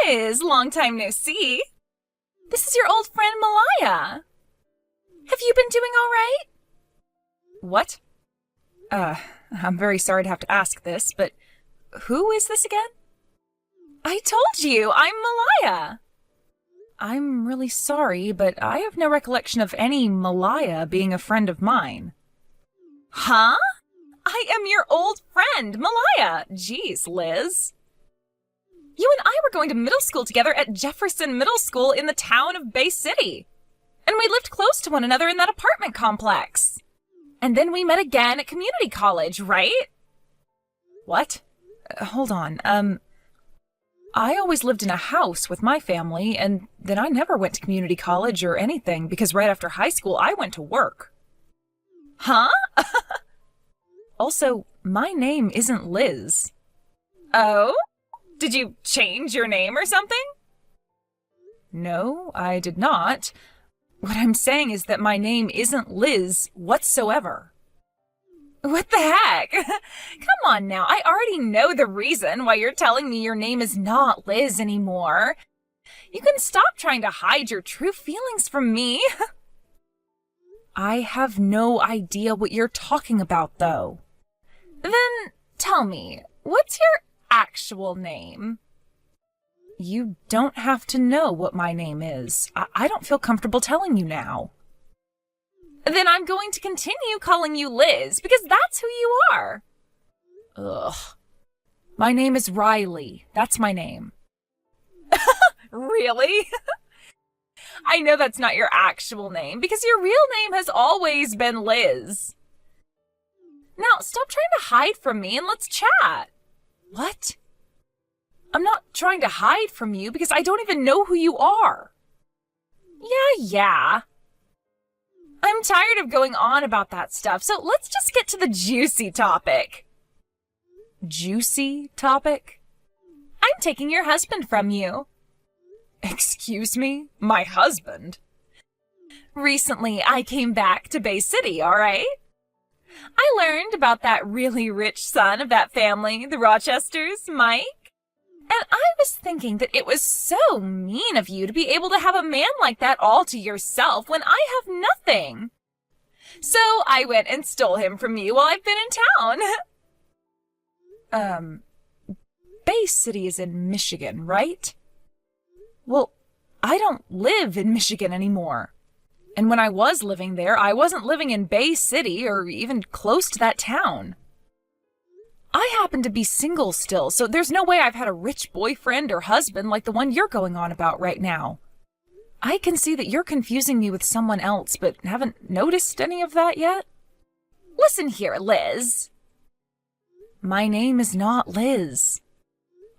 Liz, long time no see. This is your old friend Malaya. Have you been doing all right? What? I'm very sorry to have to ask this, but who is this again? I told you, I'm Malaya. I'm really sorry, but I have no recollection of any Malaya being a friend of mine. Huh? I am your old friend, Malaya. Jeez, Liz. You and I were going to middle school together at Jefferson Middle School in the town of Bay City. And we lived close to one another in that apartment complex. And then we met again at community college, right? What? Hold on, I always lived in a house with my family, and then I never went to community college or anything because right after high school I went to work. Huh? Also, my name isn't Liz. Oh? Did you change your name or something? No, I did not. What I'm saying is that my name isn't Liz whatsoever. What the heck? Come on now, I already know the reason why you're telling me your name is not Liz anymore. You can stop trying to hide your true feelings from me. I have no idea what you're talking about, though. Then tell me, what's your actual name? You don't have to know what my name is. I don't feel comfortable telling you now. Then I'm going to continue calling you Liz, because that's who you are. Ugh. My name is Riley. That's my name. Really? I know that's not your actual name, because your real name has always been Liz. Now, stop trying to hide from me and let's chat. What? I'm not trying to hide from you because I don't even know who you are. Yeah. I'm tired of going on about that stuff, so let's just get to the juicy topic. Juicy topic? I'm taking your husband from you. Excuse me? My husband? Recently, I came back to Bay City, all right? I learned about that really rich son of that family, the Rochesters, Mike. And I was thinking that it was so mean of you to be able to have a man like that all to yourself when I have nothing. So I went and stole him from you while I've been in town. Bay City is in Michigan, right? Well, I don't live in Michigan anymore. And when I was living there, I wasn't living in Bay City or even close to that town. I happen to be single still, so there's no way I've had a rich boyfriend or husband like the one you're going on about right now. I can see that you're confusing me with someone else, but haven't noticed any of that yet. Listen here, Liz. My name is not Liz.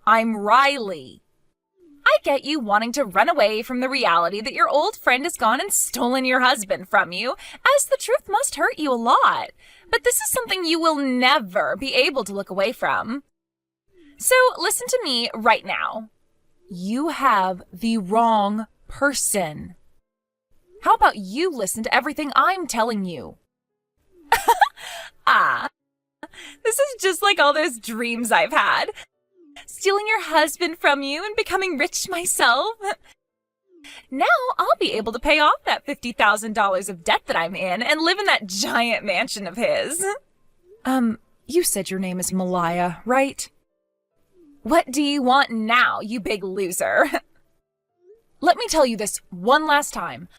I'm Riley. I get you wanting to run away from the reality that your old friend has gone and stolen your husband from you, as the truth must hurt you a lot. But this is something you will never be able to look away from. So listen to me right now. You have the wrong person. How about you listen to everything I'm telling you? This is just like all those dreams I've had. Stealing your husband from you and becoming rich myself. Now I'll be able to pay off that $50,000 of debt that I'm in and live in that giant mansion of his. You said your name is Malaya, right? What do you want now, you big loser? Let me tell you this one last time.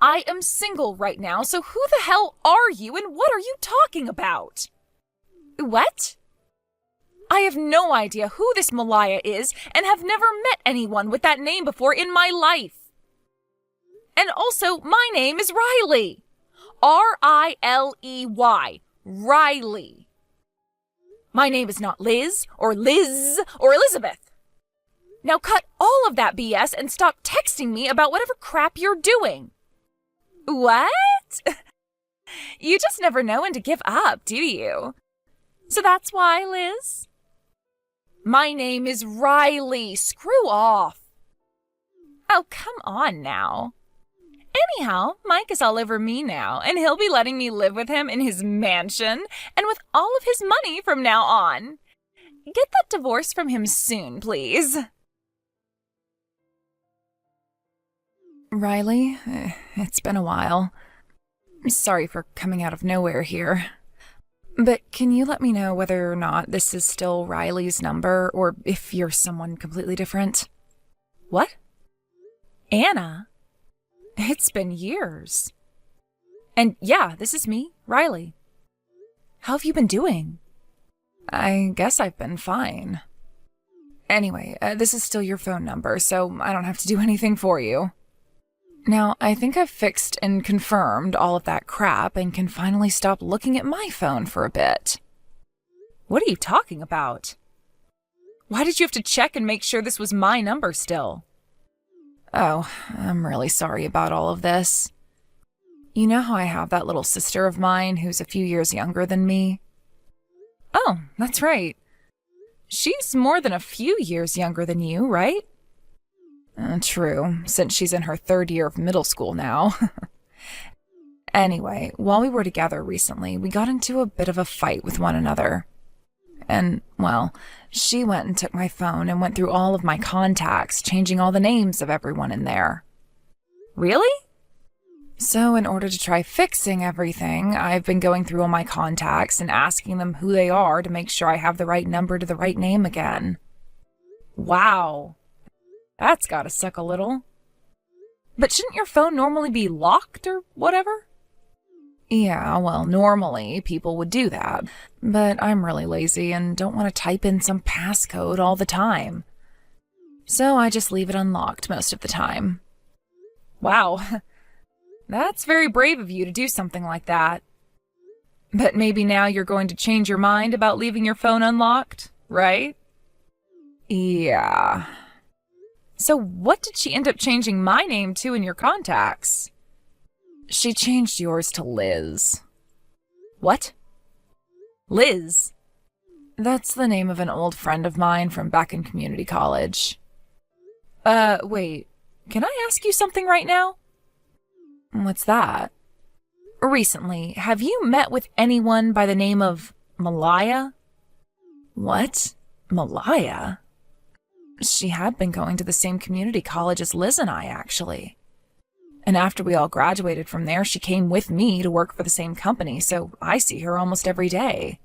I am single right now, so who the hell are you and what are you talking about? What? I have no idea who this Malaya is and have never met anyone with that name before in my life. And also, my name is Riley. R-I-L-E-Y. Riley. My name is not Liz or Elizabeth. Now cut all of that BS and stop texting me about whatever crap you're doing. What? You just never know when to give up, do you? So that's why, Liz? My name is Riley. Screw off. Oh, come on now. Anyhow, Mike is all over me now, and he'll be letting me live with him in his mansion and with all of his money from now on. Get that divorce from him soon, please. Riley, it's been a while. Sorry for coming out of nowhere here. But can you let me know whether or not this is still Riley's number, or if you're someone completely different? What? Anna? It's been years. And yeah, this is me, Riley. How have you been doing? I guess I've been fine. Anyway, this is still your phone number, so I don't have to do anything for you. Now, I think I've fixed and confirmed all of that crap and can finally stop looking at my phone for a bit. What are you talking about? Why did you have to check and make sure this was my number still? Oh, I'm really sorry about all of this. You know how I have that little sister of mine who's a few years younger than me? Oh, that's right. She's more than a few years younger than you, right? True, since she's in her 3rd year of middle school now. Anyway, while we were together recently, we got into a bit of a fight with one another. And, well, she went and took my phone and went through all of my contacts, changing all the names of everyone in there. Really? So in order to try fixing everything, I've been going through all my contacts and asking them who they are to make sure I have the right number to the right name again. Wow. That's gotta suck a little. But shouldn't your phone normally be locked or whatever? Yeah, well, normally people would do that, but I'm really lazy and don't want to type in some passcode all the time. So I just leave it unlocked most of the time. Wow, that's very brave of you to do something like that. But maybe now you're going to change your mind about leaving your phone unlocked, right? Yeah. So what did she end up changing my name to in your contacts? She changed yours to Liz. What? Liz? That's the name of an old friend of mine from back in community college. Wait. Can I ask you something right now? What's that? Recently, have you met with anyone by the name of Malaya? What? Malaya? She had been going to the same community college as Liz and I, actually. And after we all graduated from there, she came with me to work for the same company, so I see her almost every day.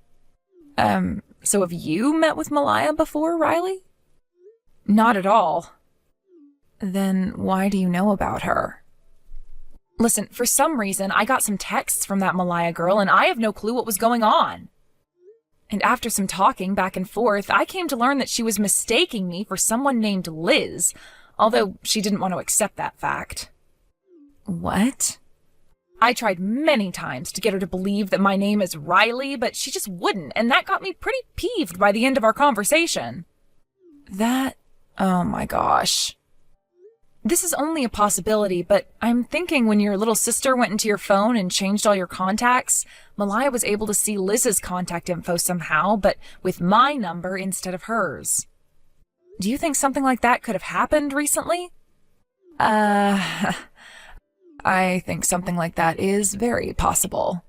So have you met with Malaya before, Riley? Not at all. Then why do you know about her? Listen, for some reason, I got some texts from that Malaya girl, and I have no clue what was going on. And after some talking back and forth, I came to learn that she was mistaking me for someone named Liz, although she didn't want to accept that fact. What? I tried many times to get her to believe that my name is Riley, but she just wouldn't, and that got me pretty peeved by the end of our conversation. Oh my gosh. This is only a possibility, but I'm thinking when your little sister went into your phone and changed all your contacts, Malaya was able to see Liz's contact info somehow, but with my number instead of hers. Do you think something like that could have happened recently? I think something like that is very possible.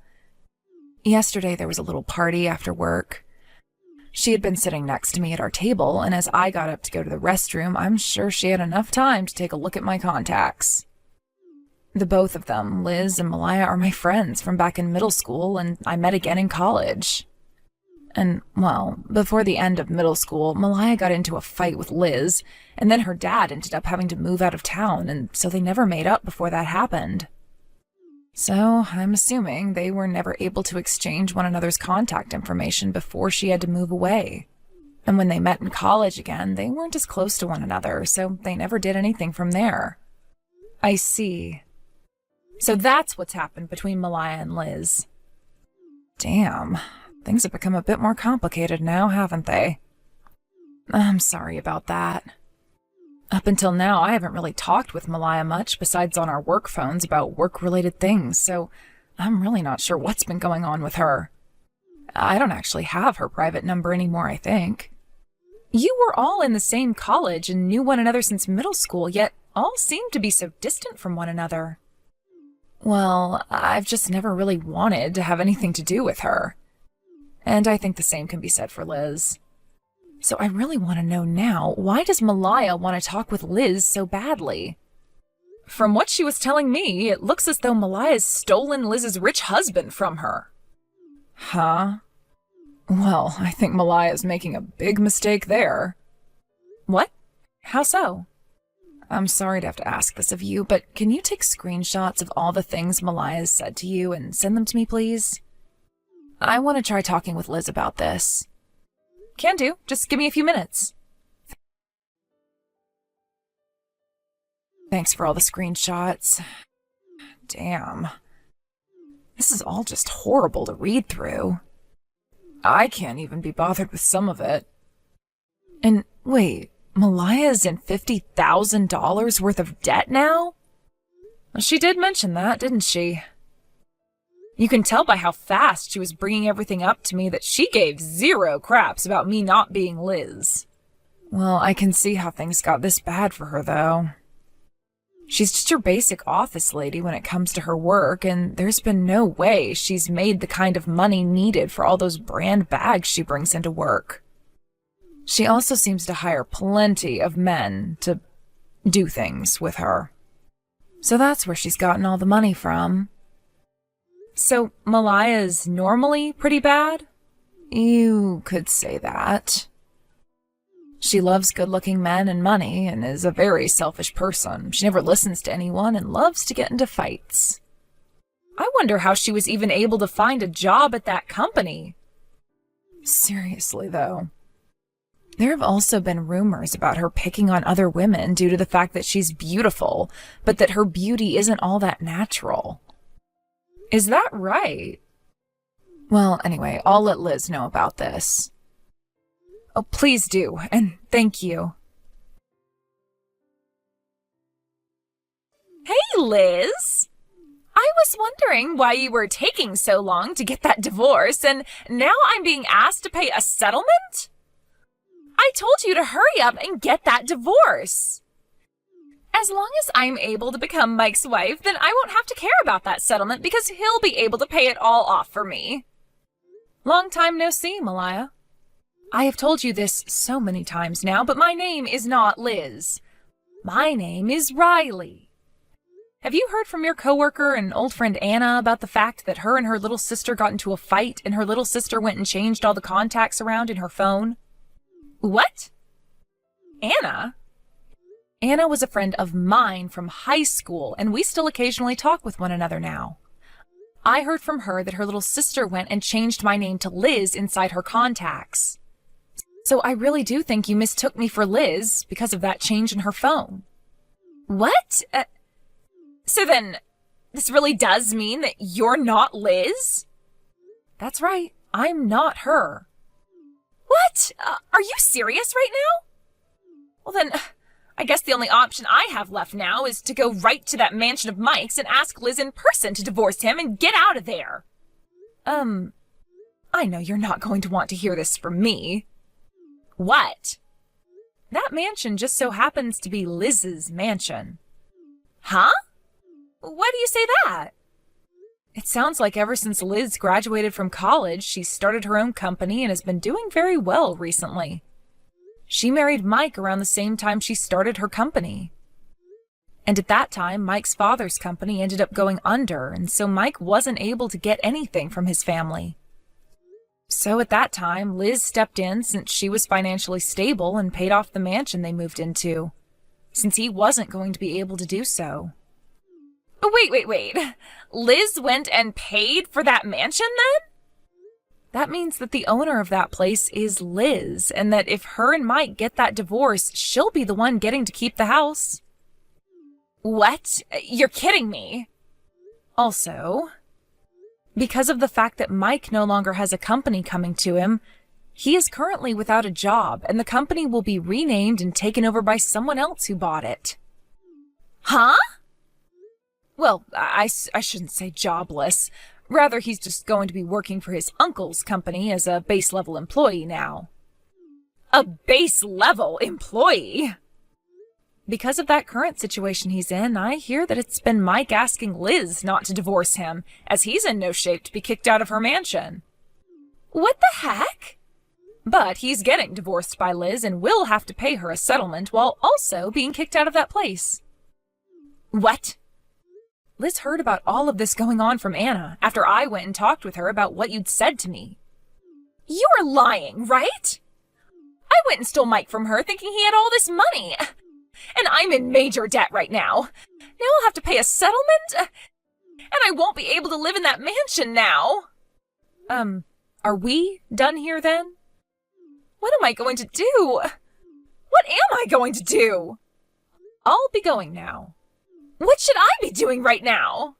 Yesterday there was a little party after work. She had been sitting next to me at our table, and as I got up to go to the restroom, I'm sure she had enough time to take a look at my contacts. The both of them, Liz and Malaya, are my friends from back in middle school, and I met again in college. And, well, before the end of middle school, Malaya got into a fight with Liz, and then her dad ended up having to move out of town, and so they never made up before that happened. So I'm assuming they were never able to exchange one another's contact information before she had to move away. And when they met in college again, they weren't as close to one another, so they never did anything from there. I see. So that's what's happened between Malaya and Liz. Damn, things have become a bit more complicated now, haven't they? I'm sorry about that. Up until now, I haven't really talked with Malaya much besides on our work phones about work-related things, so I'm really not sure what's been going on with her. I don't actually have her private number anymore, I think. You were all in the same college and knew one another since middle school, yet all seemed to be so distant from one another. Well, I've just never really wanted to have anything to do with her. And I think the same can be said for Liz. So I really want to know now, why does Malaya want to talk with Liz so badly? From what she was telling me, it looks as though Malia's stolen Liz's rich husband from her. Huh? Well, I think Malia's making a big mistake there. What? How so? I'm sorry to have to ask this of you, but can you take screenshots of all the things Malia's said to you and send them to me, please? I want to try talking with Liz about this. Can do. Just give me a few minutes. Thanks for all the screenshots. Damn. This is all just horrible to read through. I can't even be bothered with some of it. And wait, Malia's in $50,000 worth of debt now? Well, she did mention that, didn't she? You can tell by how fast she was bringing everything up to me that she gave zero craps about me not being Liz. Well, I can see how things got this bad for her, though. She's just your basic office lady when it comes to her work, and there's been no way she's made the kind of money needed for all those brand bags she brings into work. She also seems to hire plenty of men to do things with her. So that's where she's gotten all the money from. So Malia's normally pretty bad? You could say that. She loves good-looking men and money and is a very selfish person. She never listens to anyone and loves to get into fights. I wonder how she was even able to find a job at that company. Seriously, though. There have also been rumors about her picking on other women due to the fact that she's beautiful, but that her beauty isn't all that natural. Is that right? Well, anyway, I'll let Liz know about this. Oh, please do, and thank you. Hey, Liz! I was wondering why you were taking so long to get that divorce, and now I'm being asked to pay a settlement? I told you to hurry up and get that divorce. As long as I'm able to become Mike's wife, then I won't have to care about that settlement because he'll be able to pay it all off for me. Long time no see, Malia. I have told you this so many times now, but my name is not Liz. My name is Riley. Have you heard from your coworker and old friend Anna about the fact that her and her little sister got into a fight and her little sister went and changed all the contacts around in her phone? What? Anna? Anna was a friend of mine from high school, and we still occasionally talk with one another now. I heard from her that her little sister went and changed my name to Liz inside her contacts. So I really do think you mistook me for Liz because of that change in her phone. What? So then, this really does mean that you're not Liz? That's right. I'm not her. What? Are you serious right now? Well then, I guess the only option I have left now is to go right to that mansion of Mike's and ask Liz in person to divorce him and get out of there. I know you're not going to want to hear this from me. What? That mansion just so happens to be Liz's mansion. Huh? Why do you say that? It sounds like ever since Liz graduated from college, she's started her own company and has been doing very well recently. She married Mike around the same time she started her company. And at that time, Mike's father's company ended up going under, and so Mike wasn't able to get anything from his family. So at that time, Liz stepped in since she was financially stable and paid off the mansion they moved into, since he wasn't going to be able to do so. Wait. Liz went and paid for that mansion then? That means that the owner of that place is Liz, and that if her and Mike get that divorce, she'll be the one getting to keep the house. What? You're kidding me. Also, because of the fact that Mike no longer has a company coming to him, he is currently without a job, and the company will be renamed and taken over by someone else who bought it. Huh? Well, I shouldn't say jobless. Rather, he's just going to be working for his uncle's company as a base-level employee now. A base-level employee? Because of that current situation he's in, I hear that it's been Mike asking Liz not to divorce him, as he's in no shape to be kicked out of her mansion. What the heck? But he's getting divorced by Liz and will have to pay her a settlement while also being kicked out of that place. What? Liz heard about all of this going on from Anna after I went and talked with her about what you'd said to me. You're lying, right? I went and stole Mike from her thinking he had all this money. And I'm in major debt right now. Now I'll have to pay a settlement? And I won't be able to live in that mansion now. Are we done here then? What am I going to do? What am I going to do? I'll be going now. What should I be doing right now?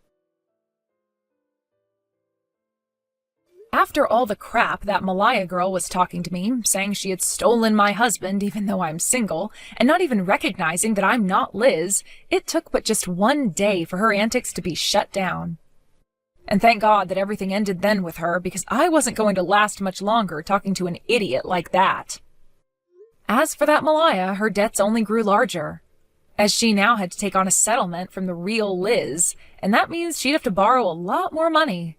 After all the crap that Malaya girl was talking to me, saying she had stolen my husband even though I'm single, and not even recognizing that I'm not Liz, it took but just one day for her antics to be shut down. And thank God that everything ended then with her, because I wasn't going to last much longer talking to an idiot like that. As for that Malaya, her debts only grew larger, as she now had to take on a settlement from the real Liz, and that means she'd have to borrow a lot more money.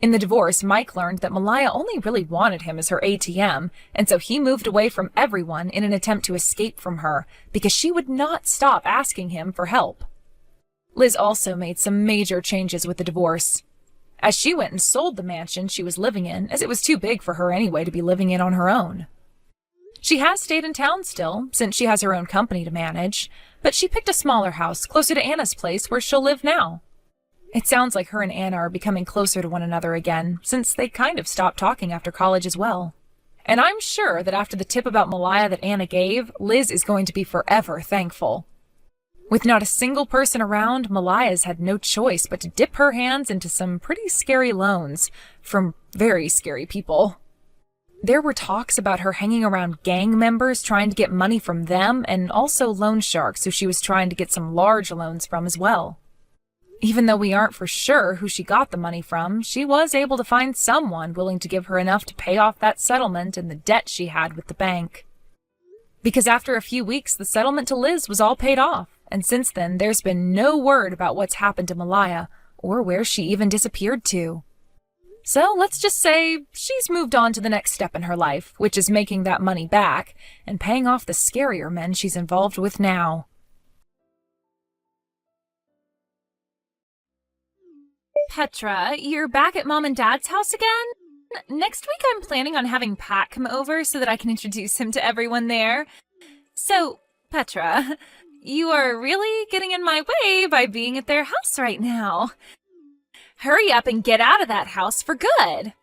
In the divorce, Mike learned that Malaya only really wanted him as her ATM, and so he moved away from everyone in an attempt to escape from her, because she would not stop asking him for help. Liz also made some major changes with the divorce, as she went and sold the mansion she was living in, as it was too big for her anyway to be living in on her own. She has stayed in town still, since she has her own company to manage, but she picked a smaller house closer to Anna's place where she'll live now. It sounds like her and Anna are becoming closer to one another again, since they kind of stopped talking after college as well. And I'm sure that after the tip about Malaya that Anna gave, Liz is going to be forever thankful. With not a single person around, Malaya's had no choice but to dip her hands into some pretty scary loans from very scary people. There were talks about her hanging around gang members trying to get money from them, and also loan sharks who she was trying to get some large loans from as well. Even though we aren't for sure who she got the money from, she was able to find someone willing to give her enough to pay off that settlement and the debt she had with the bank. Because after a few weeks, the settlement to Liz was all paid off, and since then, there's been no word about what's happened to Malaya, or where she even disappeared to. So let's just say she's moved on to the next step in her life, which is making that money back and paying off the scarier men she's involved with now. Petra, you're back at Mom and Dad's house again? Next week I'm planning on having Pat come over so that I can introduce him to everyone there. So, Petra, you are really getting in my way by being at their house right now. Hurry up and get out of that house for good.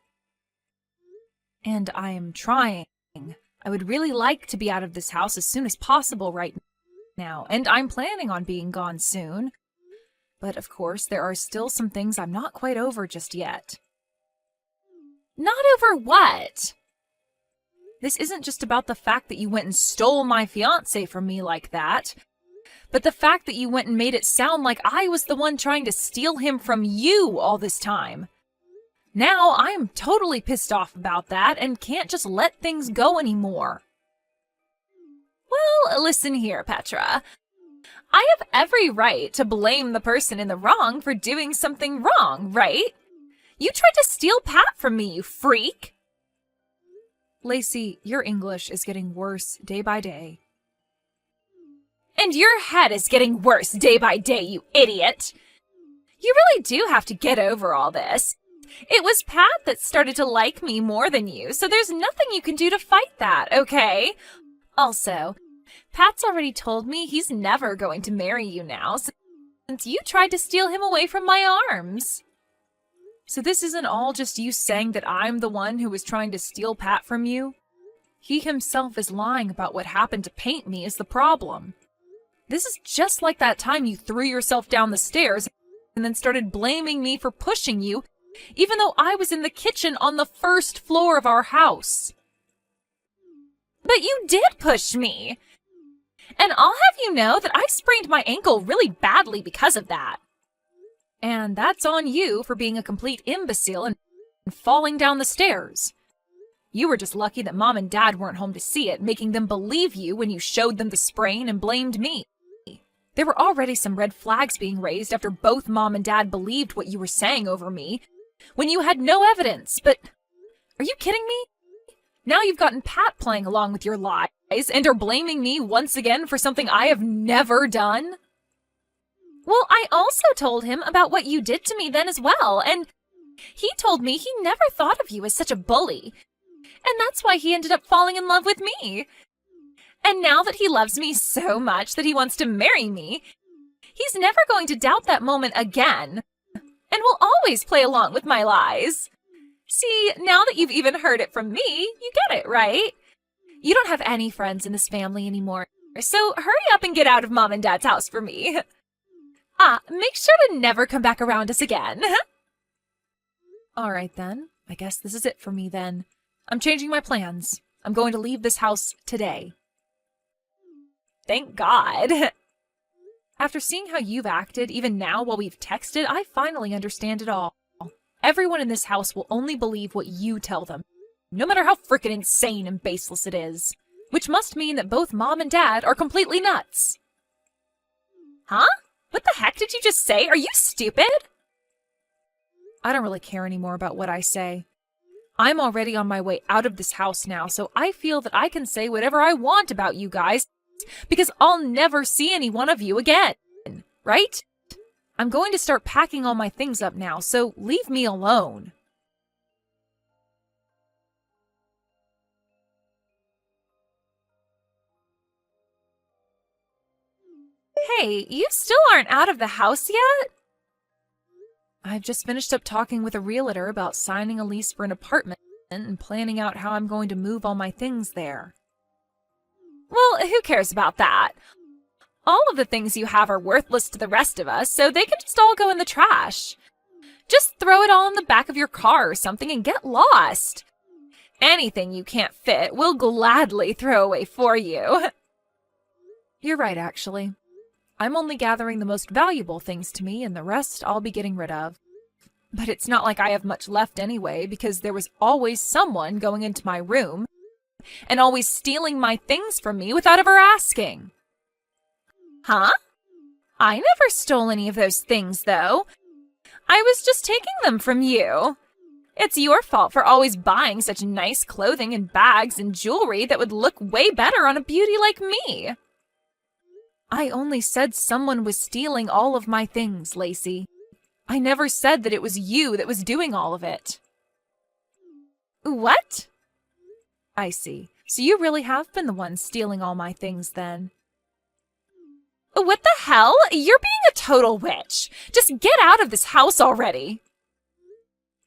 And I am trying. I would really like to be out of this house as soon as possible right now, and I'm planning on being gone soon. But of course, there are still some things I'm not quite over just yet. Not over what? This isn't just about the fact that you went and stole my fiancé from me like that, but the fact that you went and made it sound like I was the one trying to steal him from you all this time. Now I am totally pissed off about that and can't just let things go anymore. Well, listen here, Petra. I have every right to blame the person in the wrong for doing something wrong, right? You tried to steal Pat from me, you freak! Lacey, your English is getting worse day by day. And your head is getting worse day by day, you idiot! You really do have to get over all this. It was Pat that started to like me more than you, so there's nothing you can do to fight that, okay? Also, Pat's already told me he's never going to marry you now, since you tried to steal him away from my arms. So this isn't all just you saying that I'm the one who was trying to steal Pat from you? He himself is lying about what happened to paint me is the problem. This is just like that time you threw yourself down the stairs and then started blaming me for pushing you, even though I was in the kitchen on the first floor of our house. But you did push me! And I'll have you know that I sprained my ankle really badly because of that. And that's on you for being a complete imbecile and falling down the stairs. You were just lucky that Mom and Dad weren't home to see it, making them believe you when you showed them the sprain and blamed me. There were already some red flags being raised after both Mom and Dad believed what you were saying over me, when you had no evidence, but are you kidding me? Now you've gotten Pat playing along with your lies and are blaming me once again for something I have never done? Well, I also told him about what you did to me then as well, and he told me he never thought of you as such a bully. And that's why he ended up falling in love with me. And now that he loves me so much that he wants to marry me, he's never going to doubt that moment again, and will always play along with my lies. See, now that you've even heard it from me, you get it, right? You don't have any friends in this family anymore, so hurry up and get out of Mom and Dad's house for me. Make sure to never come back around us again. All right, then. I guess this is it for me, then. I'm changing my plans. I'm going to leave this house today. Thank God. After seeing how you've acted, even now while we've texted, I finally understand it all. Everyone in this house will only believe what you tell them, no matter how frickin' insane and baseless it is. Which must mean that both Mom and Dad are completely nuts. Huh? What the heck did you just say? Are you stupid? I don't really care anymore about what I say. I'm already on my way out of this house now, so I feel that I can say whatever I want about you guys, because I'll never see any one of you again, right? I'm going to start packing all my things up now, so leave me alone. Hey, you still aren't out of the house yet? I've just finished up talking with a realtor about signing a lease for an apartment and planning out how I'm going to move all my things there. Well, who cares about that? All of the things you have are worthless to the rest of us, so they can just all go in the trash. Just throw it all in the back of your car or something and get lost. Anything you can't fit, we'll gladly throw away for you. You're right, actually. I'm only gathering the most valuable things to me, and the rest I'll be getting rid of. But it's not like I have much left anyway, because there was always someone going into my room and always stealing my things from me without ever asking. Huh? I never stole any of those things, though. I was just taking them from you. It's your fault for always buying such nice clothing and bags and jewelry that would look way better on a beauty like me. I only said someone was stealing all of my things, Lacey. I never said that it was you that was doing all of it. What? I see. So you really have been the one stealing all my things, then. What the hell? You're being a total witch. Just get out of this house already.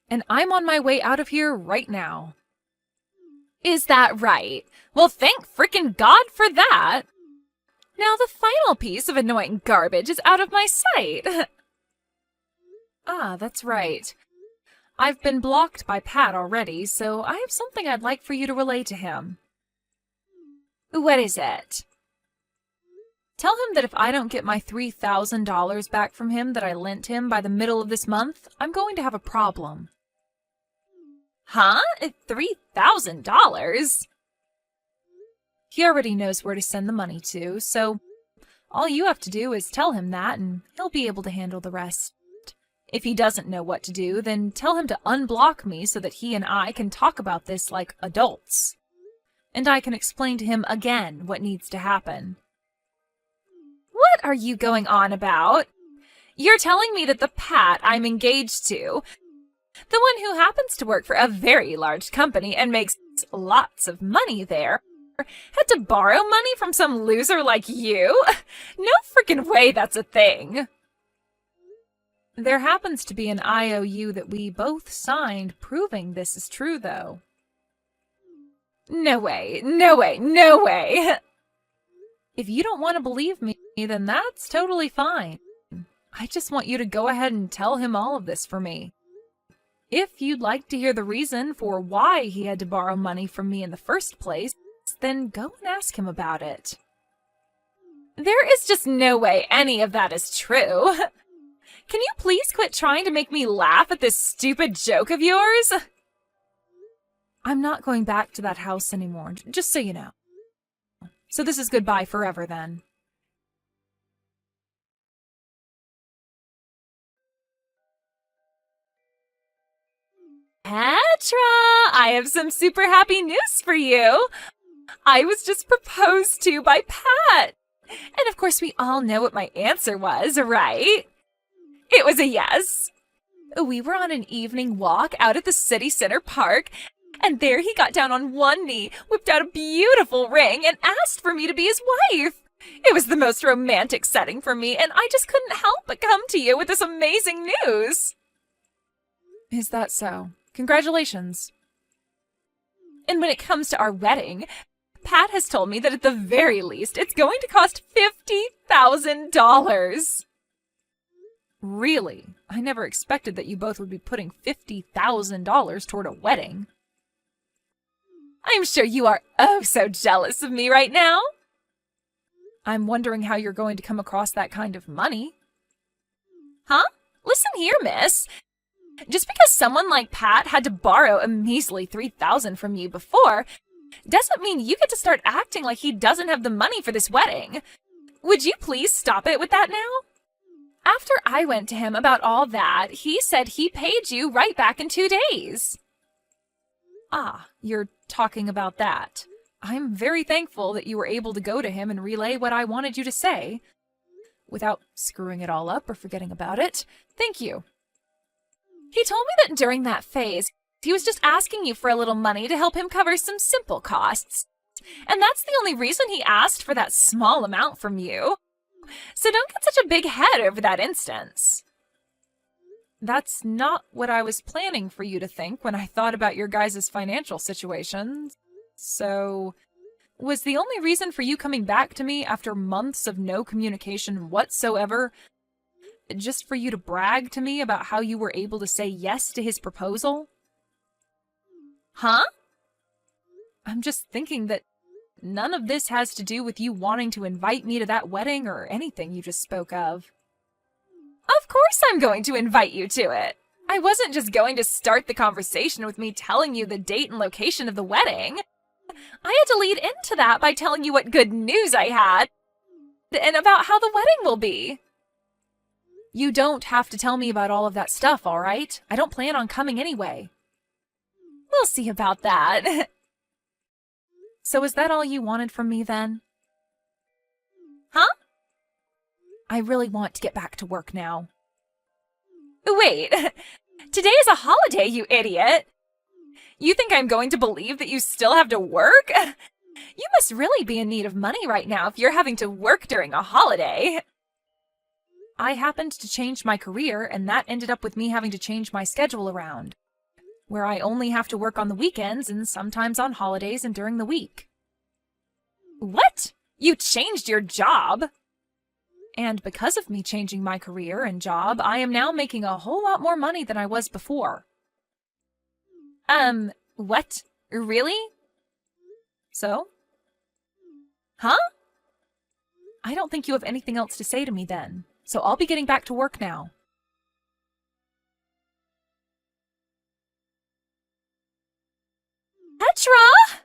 And I'm on my way out of here right now. Is that right? Well, thank frickin' God for that. Now the final piece of annoying garbage is out of my sight. That's right. I've been blocked by Pat already, so I have something I'd like for you to relay to him. What is it? Tell him that if I don't get my $3,000 back from him that I lent him by the middle of this month, I'm going to have a problem. Huh? $3,000? He already knows where to send the money to, so all you have to do is tell him that and he'll be able to handle the rest. If he doesn't know what to do, then tell him to unblock me so that he and I can talk about this like adults. And I can explain to him again what needs to happen. What are you going on about? You're telling me that the Pat I'm engaged to, the one who happens to work for a very large company and makes lots of money there, had to borrow money from some loser like you? No freaking way that's a thing. There happens to be an IOU that we both signed proving this is true, though. No way, no way, no way! If you don't want to believe me, then that's totally fine. I just want you to go ahead and tell him all of this for me. If you'd like to hear the reason for why he had to borrow money from me in the first place, then go and ask him about it. There is just no way any of that is true. Can you please quit trying to make me laugh at this stupid joke of yours? I'm not going back to that house anymore, just so you know. So this is goodbye forever, then. Petra, I have some super happy news for you. I was just proposed to by Pat. And of course, we all know what my answer was, right? It was a yes. We were on an evening walk out at the city center park, and there he got down on one knee, whipped out a beautiful ring, and asked for me to be his wife. It was the most romantic setting for me, and I just couldn't help but come to you with this amazing news. Is that so? Congratulations. And when it comes to our wedding, Pat has told me that at the very least, it's going to cost $50,000. Really? I never expected that you both would be putting $50,000 toward a wedding. I'm sure you are oh so jealous of me right now. I'm wondering how you're going to come across that kind of money. Huh? Listen here, miss. Just because someone like Pat had to borrow a measly $3,000 from you before doesn't mean you get to start acting like he doesn't have the money for this wedding. Would you please stop it with that now? After I went to him about all that, he said he paid you right back in 2 days. Ah, you're talking about that. I'm very thankful that you were able to go to him and relay what I wanted you to say, without screwing it all up or forgetting about it. Thank you. He told me that during that phase, he was just asking you for a little money to help him cover some simple costs. And that's the only reason he asked for that small amount from you. So don't get such a big head over that instance. That's not what I was planning for you to think when I thought about your guys' financial situations. So, was the only reason for you coming back to me after months of no communication whatsoever just for you to brag to me about how you were able to say yes to his proposal? Huh? I'm just thinking that none of this has to do with you wanting to invite me to that wedding or anything you just spoke of. Of course I'm going to invite you to it. I wasn't just going to start the conversation with me telling you the date and location of the wedding. I had to lead into that by telling you what good news I had and about how the wedding will be. You don't have to tell me about all of that stuff, all right? I don't plan on coming anyway. We'll see about that. So is that all you wanted from me then? Huh? I really want to get back to work now. Wait, today is a holiday, you idiot. You think I'm going to believe that you still have to work? You must really be in need of money right now if you're having to work during a holiday. I happened to change my career, and that ended up with me having to change my schedule around, where I only have to work on the weekends and sometimes on holidays and during the week. What? You changed your job? And because of me changing my career and job, I am now making a whole lot more money than I was before. What? Really? So? Huh? I don't think you have anything else to say to me then, so I'll be getting back to work now. Petra!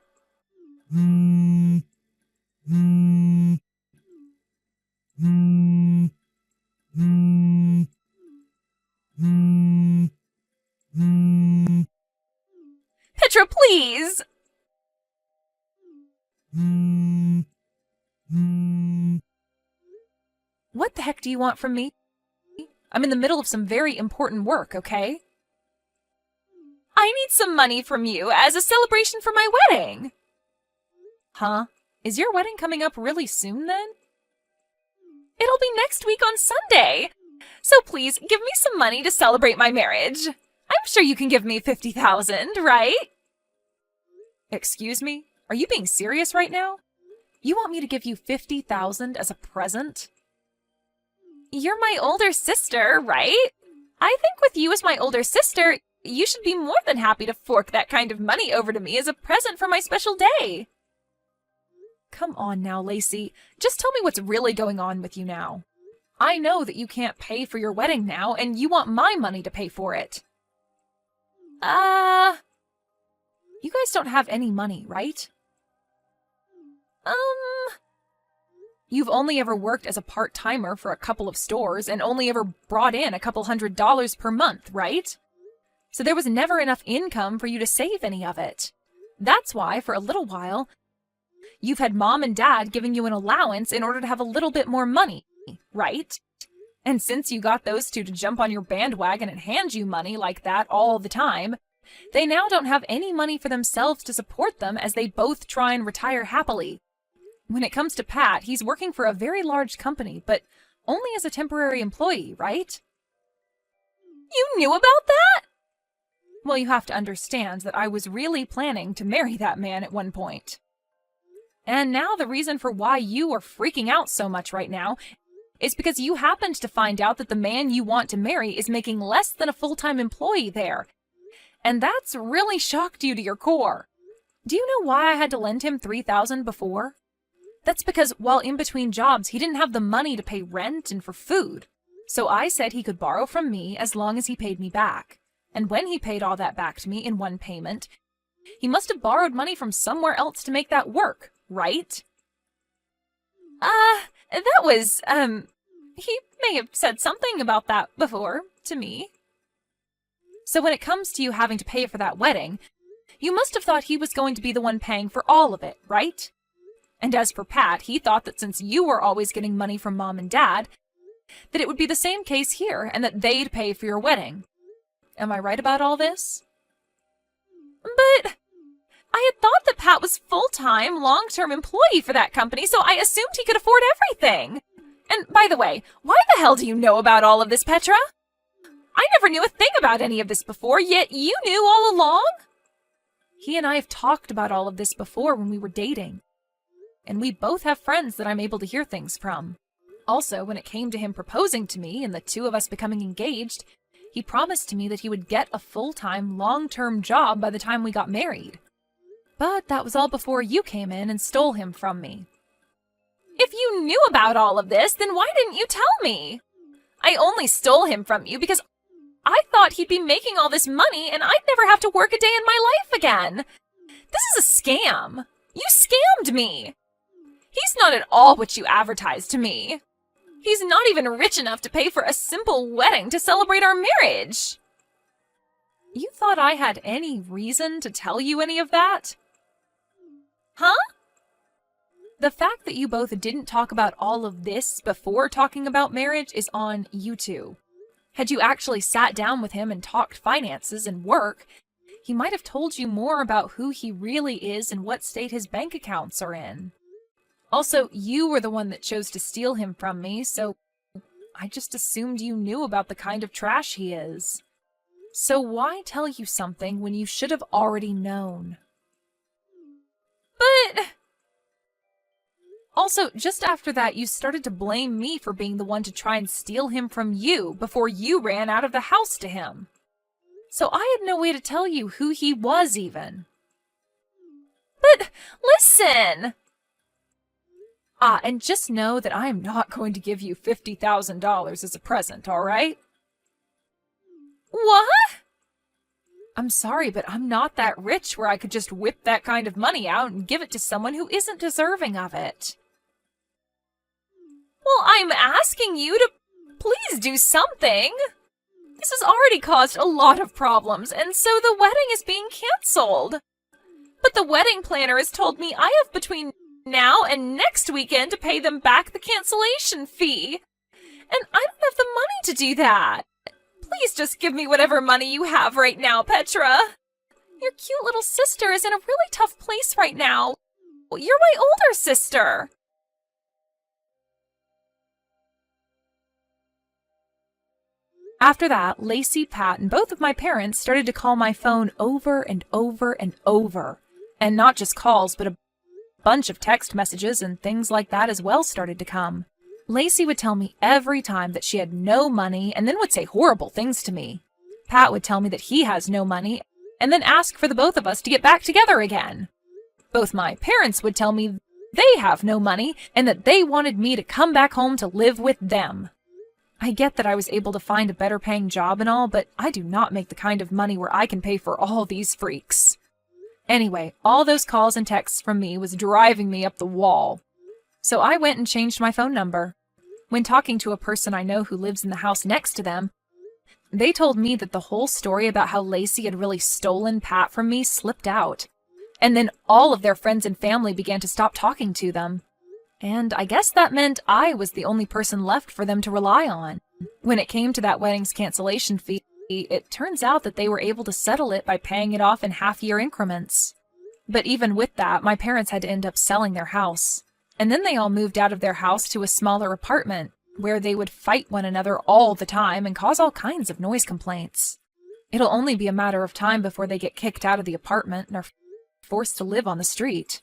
Petra, please! What the heck do you want from me? I'm in the middle of some very important work, okay? I need some money from you as a celebration for my wedding. Huh? Is your wedding coming up really soon then? It'll be next week on Sunday. So please, give me some money to celebrate my marriage. I'm sure you can give me $50,000, right? Excuse me? Are you being serious right now? You want me to give you $50,000 as a present? You're my older sister, right? I think with you as my older sister, you should be more than happy to fork that kind of money over to me as a present for my special day. Come on now, Lacey. Just tell me what's really going on with you now. I know that you can't pay for your wedding now, and you want my money to pay for it. You guys don't have any money, right? You've only ever worked as a part-timer for a couple of stores and only ever brought in a couple $100s per month, right? So there was never enough income for you to save any of it. That's why, for a little while, You've had mom and dad giving you an allowance in order to have a little bit more money, right? And since you got those two to jump on your bandwagon and hand you money like that all the time, they now don't have any money for themselves to support them as they both try and retire happily. When it comes to Pat, he's working for a very large company, but only as a temporary employee, right? You knew about that? Well, you have to understand that I was really planning to marry that man at one point. And now the reason for why you are freaking out so much right now is because you happened to find out that the man you want to marry is making less than a full-time employee there. And that's really shocked you to your core. Do you know why I had to lend him $3,000 before? That's because while in between jobs, he didn't have the money to pay rent and for food. So I said he could borrow from me as long as he paid me back. And when he paid all that back to me in one payment, he must have borrowed money from somewhere else to make that work, right? That was, he may have said something about that before to me. So when it comes to you having to pay for that wedding, you must have thought he was going to be the one paying for all of it, right? And as for Pat, he thought that since you were always getting money from mom and dad, that it would be the same case here and that they'd pay for your wedding. Am I right about all this? But I had thought that Pat was full-time, long-term employee for that company, so I assumed he could afford everything. And by the way, why the hell do you know about all of this, Petra? I never knew a thing about any of this before, yet you knew all along? He and I have talked about all of this before when we were dating. And we both have friends that I'm able to hear things from. Also, when it came to him proposing to me and the two of us becoming engaged, he promised to me that he would get a full-time, long-term job by the time we got married. But that was all before you came in and stole him from me. If you knew about all of this, then why didn't you tell me? I only stole him from you because I thought he'd be making all this money and I'd never have to work a day in my life again. This is a scam. You scammed me. He's not at all what you advertised to me. He's not even rich enough to pay for a simple wedding to celebrate our marriage. You thought I had any reason to tell you any of that? Huh? The fact that you both didn't talk about all of this before talking about marriage is on you two. Had you actually sat down with him and talked finances and work, he might have told you more about who he really is and what state his bank accounts are in. Also, you were the one that chose to steal him from me, so I just assumed you knew about the kind of trash he is. So why tell you something when you should have already known? But also, just after that, you started to blame me for being the one to try and steal him from you before you ran out of the house to him. So I had no way to tell you who he was even. But listen! And just know that I am not going to give you $50,000 as a present, all right? What? I'm sorry, but I'm not that rich where I could just whip that kind of money out and give it to someone who isn't deserving of it. Well, I'm asking you to please do something. This has already caused a lot of problems, and so the wedding is being canceled. But the wedding planner has told me I have between now and next weekend to pay them back the cancellation fee. And I don't have the money to do that. Please just give me whatever money you have right now, Petra. Your cute little sister is in a really tough place right now. You're my older sister. After that, Lacey, Pat, and both of my parents started to call my phone over and over and over. And not just calls, but a bunch of text messages and things like that as well started to come. Lacey would tell me every time that she had no money and then would say horrible things to me. Pat would tell me that he has no money and then ask for the both of us to get back together again. Both my parents would tell me they have no money and that they wanted me to come back home to live with them. I get that I was able to find a better paying job and all, but I do not make the kind of money where I can pay for all these freaks. Anyway, all those calls and texts from me was driving me up the wall. So I went and changed my phone number. When talking to a person I know who lives in the house next to them, they told me that the whole story about how Lacey had really stolen Pat from me slipped out. And then all of their friends and family began to stop talking to them. And I guess that meant I was the only person left for them to rely on. When it came to that wedding's cancellation fee, it turns out that they were able to settle it by paying it off in half-year increments. But even with that, my parents had to end up selling their house. And then they all moved out of their house to a smaller apartment, where they would fight one another all the time and cause all kinds of noise complaints. It'll only be a matter of time before they get kicked out of the apartment and are forced to live on the street.